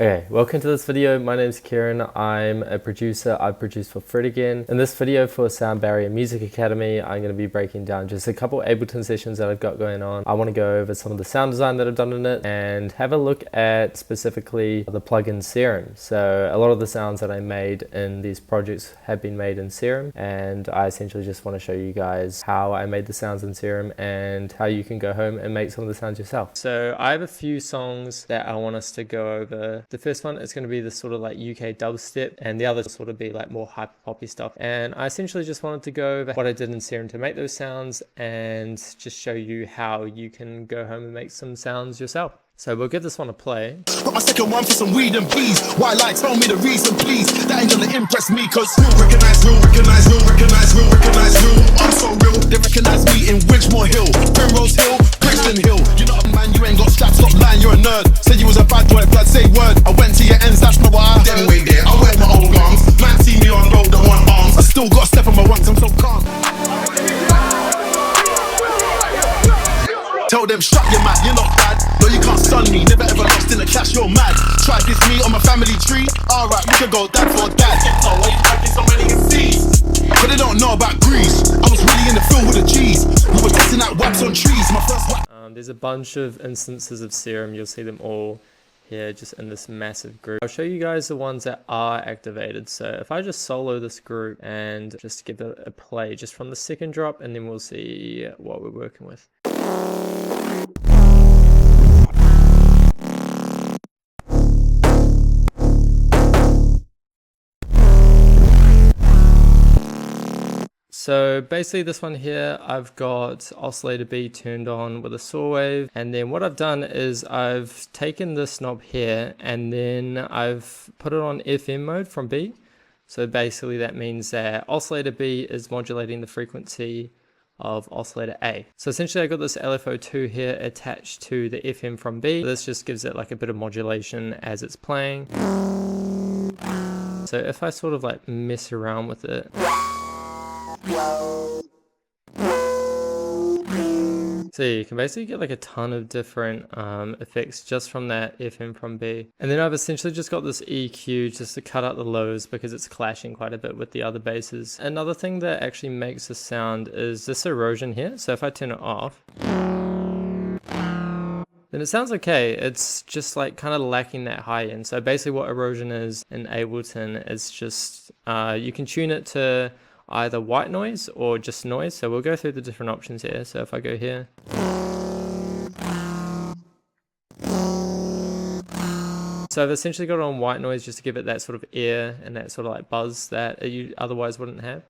Okay, welcome to this video. My name is Kieran. I'm a producer. I produce for Fred again. In this video for Sound Barrier Music Academy, I'm going to be breaking down just a couple Ableton sessions that I've got going on. I want to go over some of the sound design that I've done in it and have a look at specifically the plugin Serum. So a lot of the sounds that I made in these projects have been made in Serum, and I essentially just want to show you guys how I made the sounds in Serum and how you can go home and make some of the sounds yourself. So I have a few songs that I want us to go over. The first one is going to be this sort of like UK dubstep, and the other sort of be like more hyper poppy stuff. And I essentially just wanted to go over what I did in Serum to make those sounds and just show you how you can go home and make some sounds yourself. So we'll give this one a play. Got my second one for some weed and peas. Why like tell me the reason please. That ain't gonna impress me cause recognize real, recognize real, recognize real, recognize real. I'm so real, they recognize me in Winchmore Hill, Primrose Hill, Brixton Hill. You know man, you ain't got straps, stop lying, you're a nerd. Said you was a bad boy, blood say word. I went to your ends, that's not what I heard. Then wait there, I wear my old arms. Man see me on road, I want arms. I still got a step on my rungs, I'm so calm. Tell them strap your mat, you're not bad. No, you can't stun me, never ever lost in the cash, you're mad. Try this me on my family tree. Alright, we can go dad for dad. No, why you talking so many MCs? But they don't know about Greece. I was really in the field with the G's. We were testing out wax on trees. My first wax. There's a bunch of instances of Serum. You'll see them all here just in this massive group. I'll show you guys the ones that are activated. So if I just solo this group and just give it a play just from the second drop, and then we'll see what we're working with. So basically this one here, I've got oscillator B turned on with a saw wave, and then what I've done is I've taken this knob here and then I've put it on FM mode from B. So basically that means that oscillator B is modulating the frequency of oscillator A. So essentially I got this LFO2 here attached to the FM from B. This just gives it like a bit of modulation as it's playing. So if I sort of like mess around with it, so you can basically get like a ton of different effects just from that FM from B. And then I've essentially just got this EQ just to cut out the lows because it's clashing quite a bit with the other basses. Another thing that actually makes the sound is this erosion here. So if I turn it off, then it sounds okay. It's just like kind of lacking that high end. So basically what erosion is in Ableton is just, you can tune it to either white noise or just noise. So we'll go through the different options here. So if I go here, so I've essentially got it on white noise just to give it that sort of air and that sort of like buzz that you otherwise wouldn't have.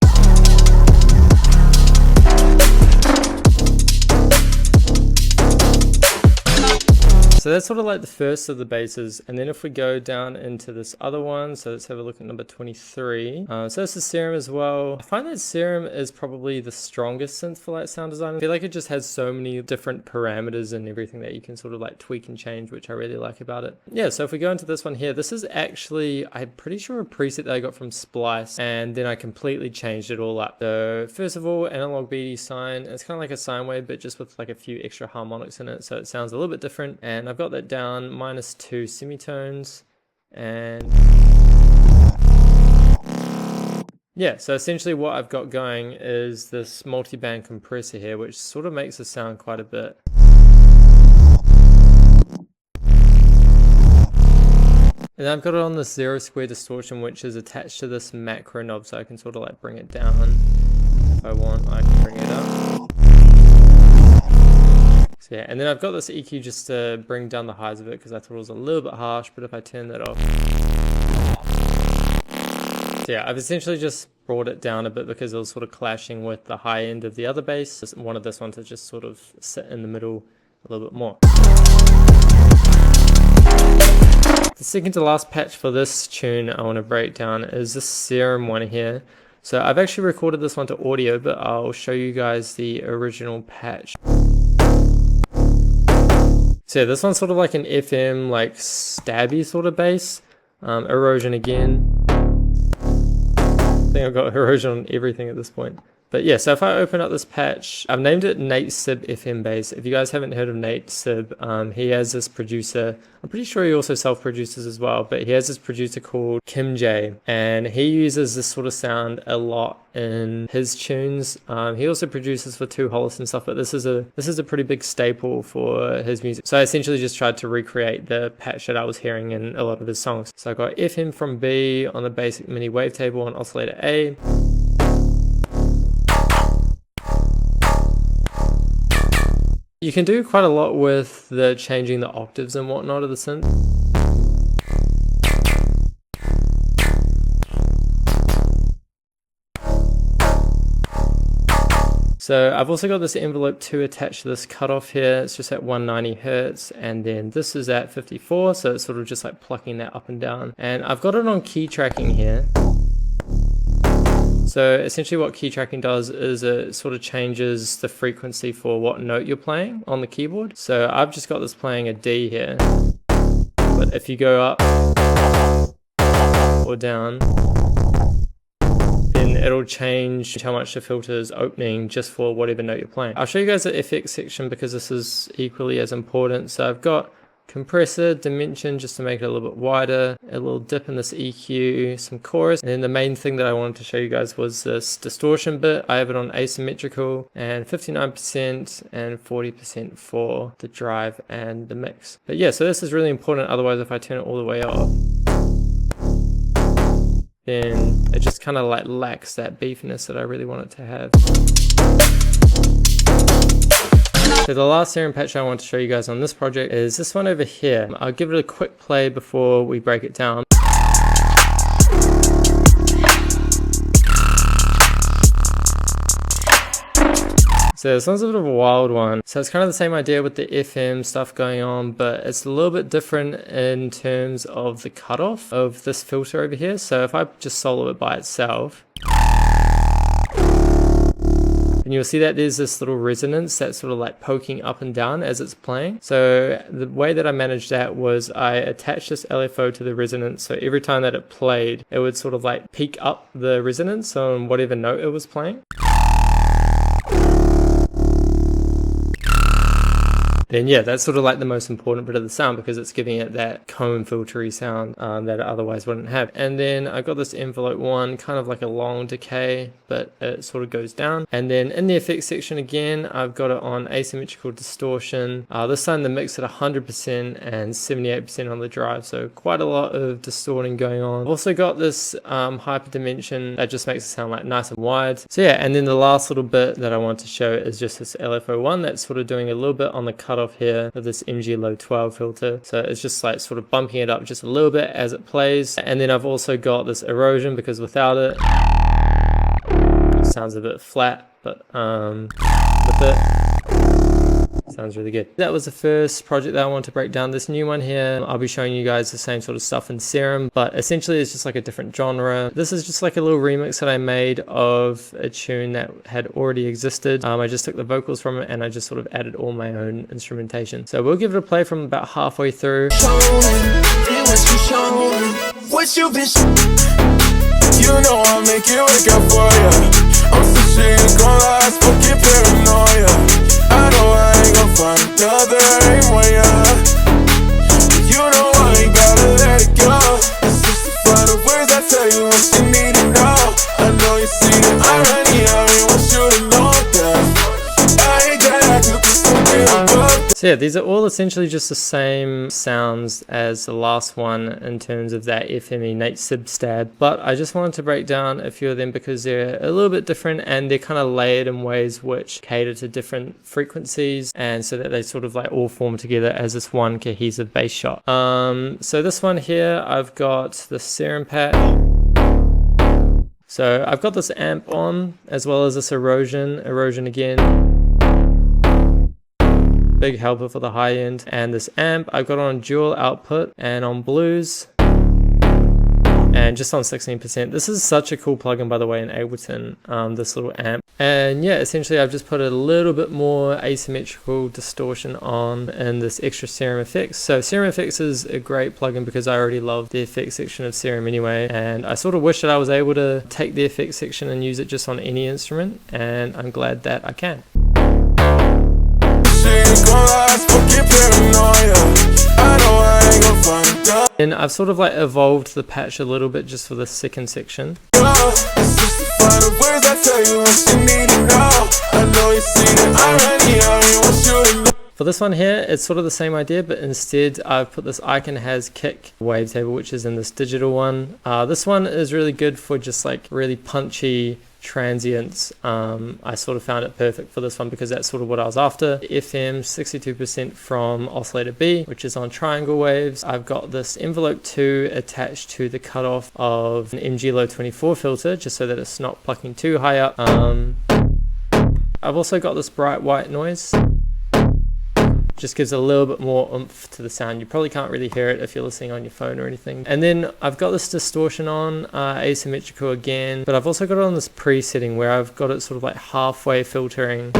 So that's sort of like the first of the basses, and then if we go down into this other one, so let's have a look at number 23. So this is Serum as well. I find that Serum is probably the strongest synth for like sound design. I feel like it just has so many different parameters and everything that you can sort of like tweak and change, which I really like about it. Yeah, so if we go into this one here, this is actually, I'm pretty sure a preset that I got from Splice, and then I completely changed it all up. So first of all, analog BD sine, it's kind of like a sine wave, but just with like a few extra harmonics in it, so it sounds a little bit different. And I've got that down -2 semitones, and yeah, so essentially what I've got going is this multi-band compressor here, which sort of makes the sound quite a bit. And I've got it on this 0 square distortion, which is attached to this macro knob, so I can sort of like bring it down. If I want, I can bring it up. So yeah, and then I've got this EQ just to bring down the highs of it because I thought it was a little bit harsh, but if I turn that off. So yeah, I've essentially just brought it down a bit because it was sort of clashing with the high end of the other bass. Just wanted this one to just sort of sit in the middle a little bit more. The second to last patch for this tune I want to break down is this Serum one here. So I've actually recorded this one to audio, but I'll show you guys the original patch. So yeah, this one's sort of like an FM, like stabby sort of bass. Erosion again. I think I've got erosion on everything at this point. But yeah, so if I open up this patch, I've named it Nate Sib FM Bass. If you guys haven't heard of Nate Sib, he has this producer. I'm pretty sure he also self-produces as well, but he has this producer called Kim J, and he uses this sort of sound a lot in his tunes. He also produces for Two Hollis and stuff, but this is a pretty big staple for his music. So I essentially just tried to recreate the patch that I was hearing in a lot of his songs. So I got FM from B on the basic mini wavetable on oscillator A. You can do quite a lot with the changing the octaves and whatnot of the synth. So I've also got this envelope 2 attached to this cutoff here. It's just at 190 Hertz, and then this is at 54, so it's sort of just like plucking that up and down. And I've got it on key tracking here. So essentially what key tracking does is it sort of changes the frequency for what note you're playing on the keyboard. So I've just got this playing a D here, but if you go up or down, then it'll change how much the filter is opening just for whatever note you're playing. I'll show you guys the FX section because this is equally as important. So I've got compressor, dimension just to make it a little bit wider, a little dip in this EQ, some chorus, and then the main thing that I wanted to show you guys was this distortion bit. I have it on asymmetrical and 59% and 40% for the drive and the mix. But yeah, so this is really important, otherwise if I turn it all the way off, then it just kind of like lacks that beefiness that I really want it to have. So the last Serum patch I want to show you guys on this project is this one over here. I'll give it a quick play before we break it down. So this one's a bit of a wild one. So it's kind of the same idea with the FM stuff going on, but it's a little bit different in terms of the cutoff of this filter over here. So if I just solo it by itself, and you'll see that there's this little resonance that's sort of like poking up and down as it's playing. So the way that I managed that was I attached this LFO to the resonance, so every time that it played, it would sort of like peak up the resonance on whatever note it was playing. Then yeah, that's sort of like the most important bit of the sound because it's giving it that cone filtery sound that it otherwise wouldn't have. And then I got this envelope 1, kind of like a long decay, but it sort of goes down. And then in the effects section again, I've got it on asymmetrical distortion. This time the mix at 100% and 78% on the drive, so quite a lot of distorting going on. I've also got this hyper dimension that just makes it sound like nice and wide. So yeah, and then the last little bit that I want to show is just this LFO1 that's sort of doing a little bit on the cutoff here with this MG Low 12 filter. So it's just like sort of bumping it up just a little bit as it plays. And then I've also got this erosion because without it, it sounds a bit flat, but with it, sounds really good. That was the first project that I want to break down. This new one here, I'll be showing you guys the same sort of stuff in Serum, but essentially it's just like a different genre. This is just like a little remix that I made of a tune that had already existed. I just took the vocals from it and I just sort of added all my own instrumentation. So we'll give it a play from about halfway through. What you've been, you know I'll make it wake up for you. I'm so sure you're gonna last, fucking paranoia. I know I ain't gon' find another anymore, yeah. You know I ain't gotta let it go. It's just the final words I tell you what you need to know. I know you see the irony, I ain't want you to know that I ain't gotta act like something above. So yeah, these are all essentially just the same sounds as the last one in terms of that FME Nate Sib stab, but I just wanted to break down a few of them because they're a little bit different and they're kind of layered in ways which cater to different frequencies, and so that they sort of like all form together as this one cohesive bass shot. So this one here, I've got the Serum patch. So I've got this amp on as well as this erosion again. Big helper for the high end, and this amp I've got on dual output and on blues. and just on 16%. This is such a cool plugin, by the way, in Ableton, this little amp. And yeah, essentially I've just put a little bit more asymmetrical distortion on in this extra Serum effects. So Serum effects is a great plugin because I already love the effects section of Serum anyway, and I sort of wish that I was able to take the effects section and use it just on any instrument, and I'm glad that I can. And I've sort of like evolved the patch a little bit just for the second section. For this one here, it's sort of the same idea, but instead I've put this Icon Has Kick wavetable, which is in this digital one. This one is really good for just like really punchy transients. I sort of found it perfect for this one because that's sort of what I was after. FM 62% from oscillator B, which is on triangle waves. I've got this envelope 2 attached to the cutoff of an MG Low 24 filter, just so that it's not plucking too high up. I've also got this bright white noise. Just gives a little bit more oomph to the sound. You probably can't really hear it if you're listening on your phone or anything. And then I've got this distortion on, asymmetrical again, but I've also got it on this presetting where I've got it sort of like halfway filtering.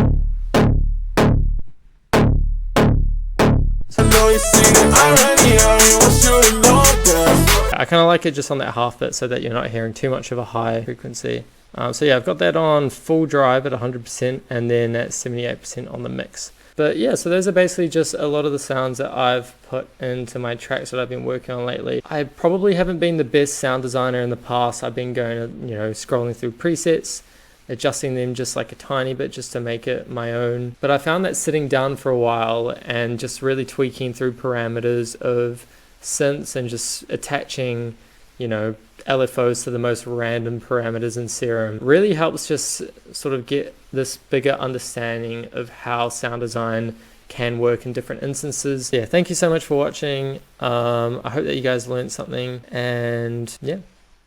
I kind of like it just on that half bit so that you're not hearing too much of a high frequency. So yeah, I've got that on full drive at 100% and then at 78% on the mix. But yeah, so those are basically just a lot of the sounds that I've put into my tracks that I've been working on lately. I probably haven't been the best sound designer in the past. I've been going, scrolling through presets, adjusting them just like a tiny bit just to make it my own. But I found that sitting down for a while and just really tweaking through parameters of synths and just attaching, LFOs to the most random parameters in Serum really helps just sort of get this bigger understanding of how sound design can work in different instances. Yeah, thank you so much for watching. I hope that you guys learned something, and yeah,